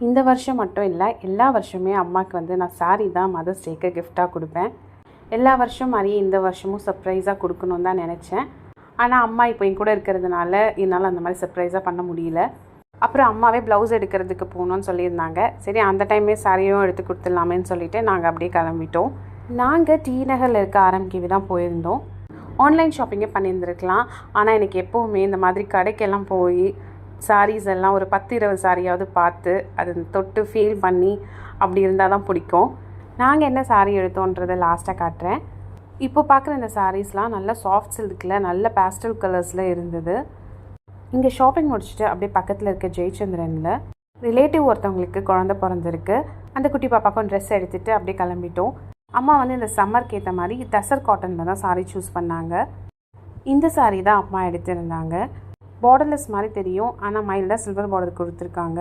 இந்த வருஷம் மட்டும் இல்லை, எல்லா வருஷமே அம்மாவுக்கு வந்து நான் சாரீ தான் மதர்ஸ் டேக்கு கிஃப்டாக கொடுப்பேன். எல்லா வருஷம் மாதிரியே இந்த வருஷமும் சர்ப்ரைஸாக கொடுக்கணுன்னு தான் நினச்சேன். ஆனால் அம்மா இப்போ என் கூட இருக்கிறதுனால என்னால் அந்த மாதிரி சர்ப்ரைஸாக பண்ண முடியல. அப்புறம் அம்மாவே ப்ளவுஸ் எடுக்கிறதுக்கு போகணுன்னு சொல்லியிருந்தாங்க. சரி, அந்த டைமே சாரியும் எடுத்து கொடுத்துடலாமேன்னு சொல்லிவிட்டு நாங்கள் அப்படியே கிளம்பிட்டோம். நாங்கள் டி நகரில் இருக்க ஆர்எம்கேவி தான் போயிருந்தோம். ஆன்லைன் ஷாப்பிங்கே பண்ணியிருந்துருக்கலாம். ஆனால் எனக்கு எப்போவுமே இந்த மாதிரி கடைக்கெல்லாம் போய் சாரீஸ் எல்லாம் ஒரு 10-20 சாரியாவது பார்த்து அதை தொட்டு ஃபீல் பண்ணி அப்படி இருந்தால் தான் பிடிக்கும். நாங்கள் என்ன சாரீ எடுத்தோன்றதை லாஸ்ட்டாக காட்டுறேன். இப்போ பார்க்குற இந்த சாரீஸ்லாம் நல்ல சாஃப்ட் சில்கில் நல்ல பேஸ்டல் கலர்ஸில் இருந்தது. இங்கே ஷாப்பிங் முடிச்சுட்டு அப்படியே பக்கத்தில் இருக்க ஜெயச்சந்திரனில் ரிலேட்டிவ் ஒருத்தவங்களுக்கு குழந்த பிறந்திருக்கு. அந்த குட்டி பாப்பாக்கும் ட்ரெஸ் எடுத்துகிட்டு அப்படியே கிளம்பிட்டோம். அம்மா வந்து இந்த சம்மருக்கு ஏற்ற மாதிரி டசர் காட்டனில் தான் சாரீ சூஸ் பண்ணாங்க. இந்த சாரீ தான் அம்மா எடுத்திருந்தாங்க. பார்டர்லெஸ் மாதிரி தெரியும், ஆனால் மைல்டாக சில்வர் பார்டர் கொடுத்துருக்காங்க.